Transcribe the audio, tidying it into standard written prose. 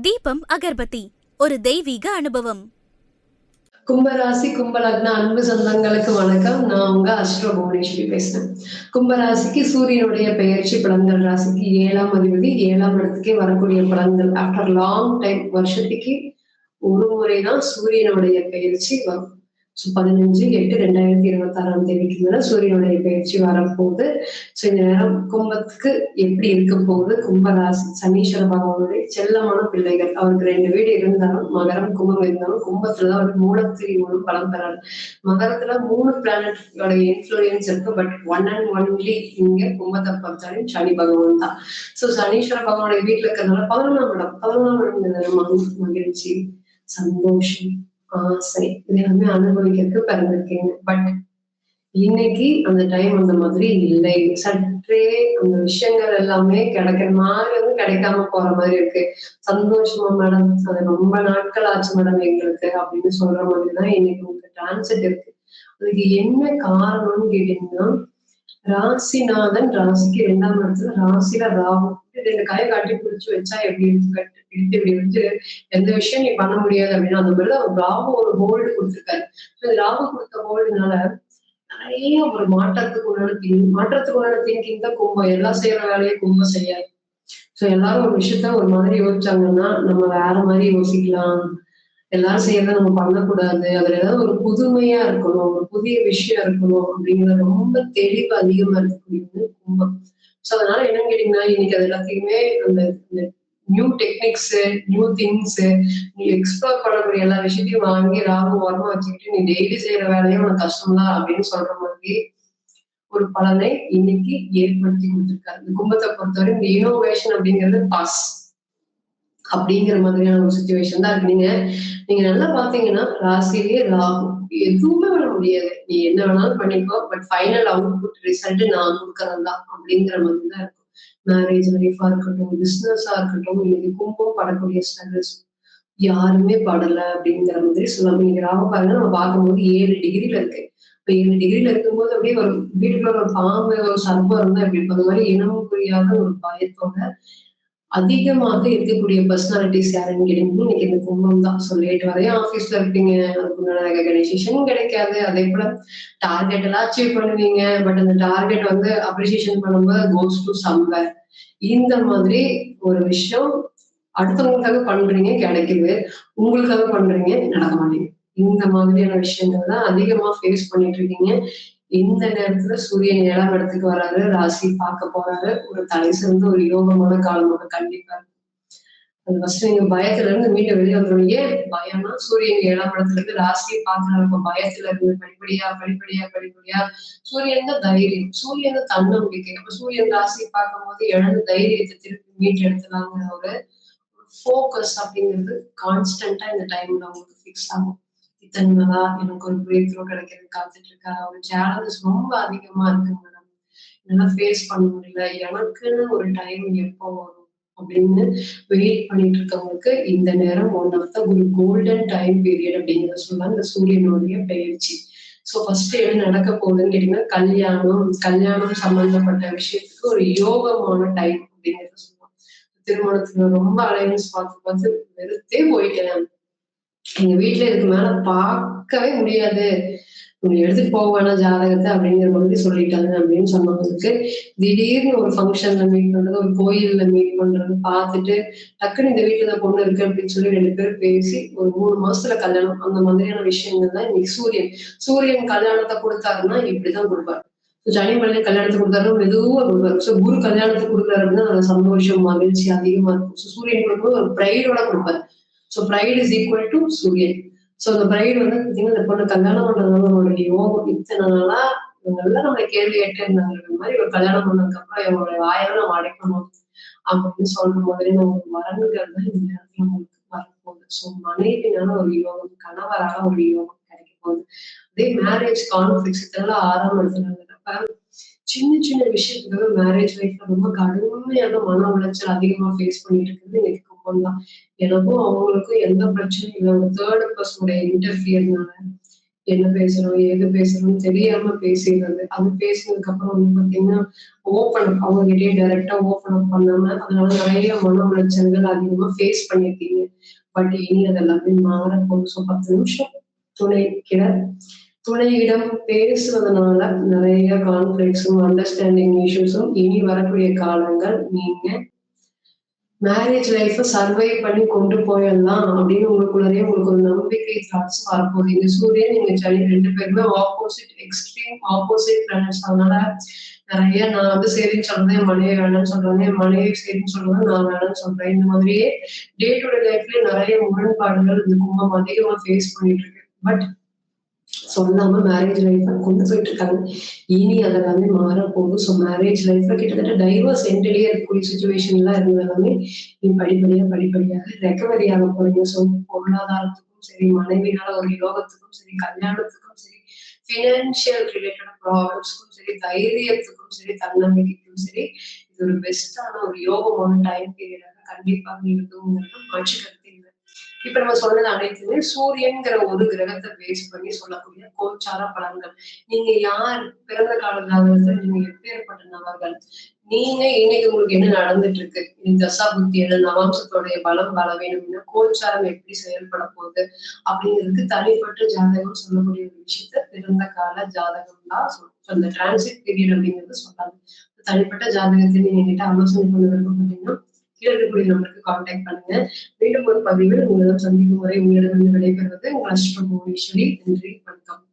தீபம் அகர்பத்தி ஒரு தெய்வீக அனுபவம். கும்பராசி கும்பலக்ன அன்பு சொந்தங்களுக்கு வணக்கம். நான் உங்க அஸ்ட்ரோ புவனேஸ்வரி பேசுறேன். கும்பராசிக்கு சூரியனுடைய பெயர்ச்சி பலன்கள், ராசிக்கு 7ஆம் அதிபதி 7ஆம் இடத்துக்கே வரக்கூடிய பலன்கள். ஆஃப்டர் லாங் டைம், வருஷத்துக்கு ஒரு முறைதான் சூரியனுடைய பெயர்ச்சி வரும். 15/8/2026 மேல சூரியனுடைய பயிற்சி வரப்போகுது. இந்த நேரம் கும்பத்துக்கு எப்படி இருக்க போகுது? கும்பராசி சனீஸ்வர பகவானுடைய செல்லமான பிள்ளைகள். அவருக்கு 2 வீடு இருந்தாலும், மகரம் கும்பம் இருந்தாலும், கும்பத்துலதான் அவர் மூலத்திரி மூலம் பலம் பெறாரு. மகரத்துல 3 பிளானட்டோட இன்ஃபுளுயன்ஸ் இருக்கு. பட் ஒன் அண்ட் ஒன்லி இங்க கும்பத்தை பொறுத்தவரையும் சனி பகவான் தான். சனீஸ்வர பகவானுடைய வீட்டுல இருக்கிறதுனால 11ஆம் இடம் மகிழ்ச்சி, சந்தோஷம், ஆசை எல்லாமே அனுபவிக்கிறதுக்கு பிறந்திருக்கீங்க. பட் இன்னைக்கு அந்த டைம் அந்த மாதிரி இல்லை. சற்றே அந்த விஷயங்கள் எல்லாமே கிடைக்கிற மாதிரி கிடைக்காம போற மாதிரி இருக்கு. சந்தோஷமா மேடம், அது ரொம்ப நாட்கள் ஆச்சு மேடம் எங்களுக்கு அப்படின்னு சொல்ற மாதிரிதான் இன்னைக்கு உங்களுக்கு டிரான்சிட் இருக்கு. அதுக்கு என்ன காரணம்னு கேட்டீங்கன்னா, ராசிநாதன் ராசிக்கு 2ஆம் இடத்துல ராசியில ராகு. இந்த கையை காட்டி பிடிச்சு வச்சா எப்படி இருக்கு? கட்டு பிடித்து இப்படி வச்சு எந்த விஷயம் நீ பண்ண முடியாது அப்படின்னா அந்த மாதிரிதான் ராகு ஒரு ஹோல்டு கொடுத்துருக்காரு. ராகு கொடுத்த ஹோல்டுனால நிறைய ஒரு மாற்றத்துக்கு உண்டான திங்கிங் தான் கும்பம். எல்லாம் செய்யற வேலையை கும்பம் செய்யாது. எல்லாரும் ஒரு விஷயத்த ஒரு மாதிரி யோசிச்சாங்கன்னா நம்ம வேற மாதிரி யோசிக்கலாம். எல்லாரும் செய்யறத நம்ம பண்ணக்கூடாது. அதுல ஏதாவது ஒரு புதுமையா இருக்கணும், ஒரு புதிய விஷயம் இருக்கணும் அப்படிங்கிற ரொம்ப தெளிவு அதிகமா இருக்கக்கூடியது கும்பம். அதனால என்னன்னு கேட்டீங்கன்னா, இன்னைக்கு அது எல்லாத்தையுமே அந்த நியூ டெக்னிக்ஸ், நியூ திங்ஸ், நீ எக்ஸ்ப்ளோர் பண்ணக்கூடிய எல்லா விஷயத்தையும் வாங்கி ராகு ஓரமா வச்சுக்கிட்டு நீ டெய்லி செய்யற வேலையும் உனக்கு கஷ்டம் தான் அப்படின்னு சொல்ற மாதிரி ஒரு பலனை இன்னைக்கு ஏற்படுத்தி கொடுத்திருக்காரு. இந்த கும்பத்தை பொறுத்தவரை இந்த இனோவேஷன் அப்படிங்கிறது பாஸ் அப்படிங்கிற மாதிரியான ஒரு சுச்சுவேஷன் தான் இருக்கு. நீங்க நல்லா பாத்தீங்கன்னா ராசிலேயே ராகு எதுவுமே பண்ண முடியாது. நீ என்ன வேணாலும் பண்ணிக்கோ, பட் ஃபைனல் அவுட்புட் ரிசல்ட் நான் கொடுக்கறதா அப்படிங்கிற மாதிரி தான் இருக்கும். மேரேஜ் லைஃபா இருக்கட்டும், பிசினஸா இருக்கட்டும், இன்னைக்கு கும்பம் படக்கூடிய ஸ்ட்ரகிள்ஸ் யாருமே படல அப்படிங்கிற மாதிரி சொல்லலாம். நீங்க ராகு பாருங்க, நம்ம பார்க்கும்போது 7 டிகிரில இருக்கு. இப்ப 7 டிகிரில இருக்கும்போது அப்படியே ஒரு வீட்டுக்குள்ள ஒரு பாம்பு, ஒரு சர்ப்பம் இருந்தா எப்படி இருக்கும்? அந்த மாதிரி இனம் புரியாத ஒரு பயத்தோட அதிகமாக இருக்கக்கூடிய பர்சனாலிட்டிஸ் யாருன்னு கேட்டீங்கன்னா இன்னைக்கு இந்த கும்பம் தான். லேட் வரையும் ஆபீஸ்ல இருப்பீங்க, அதுக்குண்டான ரெகனைசேஷன் கிடைக்காது. அதே போல டார்கெட் எல்லாம் அச்சீவ் பண்ணுவீங்க. பட் அந்த டார்கெட் அப்ரிசியேஷன் பண்ணும்போது கோஸ் டு சம்வேர். இந்த மாதிரி ஒரு விஷயம் அடுத்தவங்களுக்காக பண்றீங்க கிடைக்குது, உங்களுக்காக பண்றீங்க நடக்க மாட்டேங்குது. இந்த மாதிரியான விஷயங்கள் தான் அதிகமா ஃபேஸ் பண்ணிட்டு இருக்கீங்க. இந்த நேரத்துல சூரியன் 7ஆம் இடத்துக்கு வராரு, ராசி பார்க்க போறாரு. ஒரு தலை சிறந்த ஒரு யோகமான காலமாக கண்டிப்பா. அது ஃபர்ஸ்ட் நீங்க பயத்துல இருந்து மீண்டு வெளியே வந்துடும். ஏன் பயம்னா சூரியன் 7ஆம் இடத்துல இருந்து ராசியை பார்க்கறாரு. இப்ப பயத்துல இருந்து படிப்படியா சூரியன் தான் தைரியம், சூரியன் தான் தன்னம்பிக்கை. அப்ப சூரியன் ராசியை பார்க்கும் போது இழந்த தைரியத்தை திருப்பி மீட்டு எடுத்துலாங்கிற ஒரு ஃபோக்கஸ் அப்படிங்கிறது கான்ஸ்டன்டா இந்த டைம்ல உங்களுக்கு ஃபிக்ஸ் ஆகும். இத்தனை நாளா எனக்கு ஒரு பிரேக் த்ரூ கிடைக்கிறது காத்துட்டு இருக்கா, ஒரு சேலஞ்சஸ் ரொம்ப அதிகமா இருக்கு மேடம், என்னால ஃபேஸ் பண்ண முடியல, எனக்குன்னு ஒரு டைம் எப்போ வரும் அப்படின்னு வெயிட் பண்ணிட்டு இருக்கவங்களுக்கு இந்த நேரம் ஒன் ஆஃப் த ஒரு கோல்டன் டைம் பீரியட் அப்படிங்கிறத சொல்லலாம். இந்த சூரியனுடைய பெயர்ச்சி. ஃபர்ஸ்ட் என்ன நடக்க போகுதுன்னு கேட்டீங்கன்னா, கல்யாணம் சம்பந்தப்பட்ட விஷயத்துக்கு ஒரு யோகமான டைம் அப்படிங்கிறத சொல்லலாம். திருமணத்துல ரொம்ப அலைன்ஸ் பார்த்து வெறுத்தே போயிட்டேன், எங்க வீட்டுல இதுக்கு மேல பார்க்கவே முடியாது, நீங்க எடுத்துட்டு போவான ஜாதகத்தை அப்படிங்கிற மாதிரி சொல்லிட்டாங்க அப்படின்னு சொன்னவங்களுக்கு திடீர்னு ஒரு ஃபங்க்ஷன்ல மீட் பண்றது, ஒரு கோயில்ல மீட் பண்றது பார்த்துட்டு டக்குன்னு இந்த வீட்டுல பொண்ணு இருக்கு அப்படின்னு சொல்லி 2 பேரும் பேசி ஒரு 3 மாசத்துல கல்யாணம், அந்த மாதிரியான விஷயங்கள் தான் இன்னைக்கு சூரியன் கல்யாணத்தை கொடுத்தாருன்னா இப்படிதான் கொடுப்பாரு. சனி மலை கல்யாணத்தை கொடுத்தாருன்னா மெதுவா கொடுப்பாரு. குரு கல்யாணத்தை கொடுக்குறாரு அப்படின்னா அந்த சந்தோஷம் மகிழ்ச்சி அதிகமா இருக்கும். சூரியன் கொடுக்கும்போது ஒரு பிரைடோட கொடுப்பாரு. பிரைட் இஸ் ஈக்குவல் டு சூரியன். அந்த பிரைடு பாத்தீங்கன்னா இந்த பொண்ணு கல்யாணம் பண்றதுனால அவங்களுடைய யோகம் இத்தனை நாளா இவங்கெல்லாம் நம்மளை கேள்வி கேட்டு இருந்தாங்க மாதிரி ஒரு கல்யாணம் பண்ணதுக்கு அப்புறம் இவங்களுடைய வாயெல்லாம் நம்ம அடைக்கணும் அப்படின்னு சொல்ற மாதிரி நம்ம வரன்கள் தான் இந்த நேரத்துல உங்களுக்கு வரப்போகுது. மனைவினால ஒரு யோகம், கணவராக ஒரு யோகம் கிடைக்க போகுது. அதே மேரேஜ் கான்ஃபிளிக்ஸ் இதெல்லாம் 6ஆம் இடத்துல இருக்கிறப்ப சின்ன சின்ன விஷயத்துக்காக மேரேஜ் லைஃப்ல ரொம்ப கடுமையான மன உளைச்சல் அதிகமா ஃபேஸ் பண்ணிட்டு இருக்கிறது எனக்கு கும்பம் தான். எனக்கும் அவங்களுக்கும் எந்த பிரச்சனையும் இல்லை. ஒரு தேர்ட் பர்சனுடைய இன்டர்ஃபியர்னால என்ன பேசுறோம் ஏது பேசுறோம்னு தெரியாம பேசிடுறது. அது பேசினதுக்கு அப்புறம் வந்து பாத்தீங்கன்னா ஓப்பன் அப் அவங்க கிட்டயே டைரக்டா ஓப்பன் அப் பண்ணாம அதனால நிறைய மன உளைச்சல்கள் அதிகமா ஃபேஸ் பண்ணிருக்கீங்க. பட் இனி அதெல்லாமே மாறப்போகுது. ஸோ 10 நிமிஷம் துணை கிட துணையிடம் பேசுவதனால நிறைய கான்ஃபிளிக்ஸும் அண்டர்ஸ்டாண்டிங் இஷ்யூஸும் இனி வரக்கூடிய காலங்கள் நீங்க மேரேஜ் லைஃப்ப சர்வை பண்ணி கொண்டு போயிடலாம் அப்படின்னு உங்களுக்குள்ளயே உங்களுக்கு ஒரு நம்பிக்கை தாட்ஸ் வரப்போகுது. இந்த சூரியன், நீங்க சனி 2 பேருமே ஆப்போசிட், எக்ஸ்ட்ரீம் ஆப்போசிட் பிளானட்ஸ். அதனால நிறைய நான் வந்து சரின்னு சொல்றேன், என் மனைவி வேணாம்னு சொல்றாங்க, என் மனைவி சரின்னு சொல்றேன், நான் வேணாம்னு சொல்றேன். இந்த மாதிரியே டே டு டே லைஃப்ல நிறைய முரண்பாடுகள் இந்த கும்பம் அதிகமா ஃபேஸ் பண்ணிட்டு இருக்கு. பட் சொல்லாம மேரேஜ் லைஃப் கொண்டு போயிட்டு இருக்காங்க. இனி அதெல்லாமே மாறப்போகுது. ஸோ மேரேஜ் லைஃப்ல கிட்டத்தட்ட டைவர்ஸ் என்ட்லயே இருக்கக்கூடிய சுச்சுவேஷன்லாம் இருந்தது எல்லாமே நீ படிப்படியாக ரெக்கவரி ஆக போறீங்க. ஸோ பொருளாதாரத்துக்கும் சரி, மனைவினால ஒரு யோகத்துக்கும் சரி, கல்யாணத்துக்கும் சரி, ஃபினான்ஷியல் ரிலேட்டட் ப்ராப்ளம்ஸ்க்கும் சரி, தைரியத்துக்கும் சரி, தன்னம்பிக்கைக்கும் சரி, இது ஒரு பெஸ்டான ஒரு யோகமான டைம் பீரியடாக கண்டிப்பாக இருக்குங்கிறது மாற்று கருத்து இல்லை. இப்ப நம்ம சொன்னது அனைத்துமே சூரியன்கிற ஒரு கிரகத்தை பேஸ் பண்ணி சொல்லக்கூடிய கோச்சார பலன்கள். நீங்க யார், பிறந்த கால ஜாதகத்துல நீங்க எப்பேற்பட்ட நபர்கள், நீங்க இன்னைக்கு உங்களுக்கு என்ன நடந்துட்டு இருக்கு, இந்த தசா புத்தி என்ன, நவாம்சத்தோடைய பலம் பலவீனம், கோச்சாரம் எப்படி செயல்பட போகுது அப்படிங்கிறதுக்கு தனிப்பட்ட ஜாதகம் சொல்லக்கூடிய ஒரு விஷயத்த பிறந்த கால ஜாதகம் தான் சொல்லும். அந்த டிரான்சிட் பீரியட் அப்படிங்கிறது சொல்லாது. தனிப்பட்ட ஜாதகத்தை நீங்க என்கிட்ட ஆலோசனை பண்ண விருப்பப்பட்டீங்கன்னா கீழே இருக்கக்கூடிய நம்பருக்கு கான்டாக்ட் பண்ணுங்க. மீண்டும் ஒரு பதிவில் உங்களிடம் சந்திக்கும் வரை உங்களிடம் விடைபெறுவது உங்கள் அஷ்டமோனீஸ்வரி. நன்றி, வணக்கம்.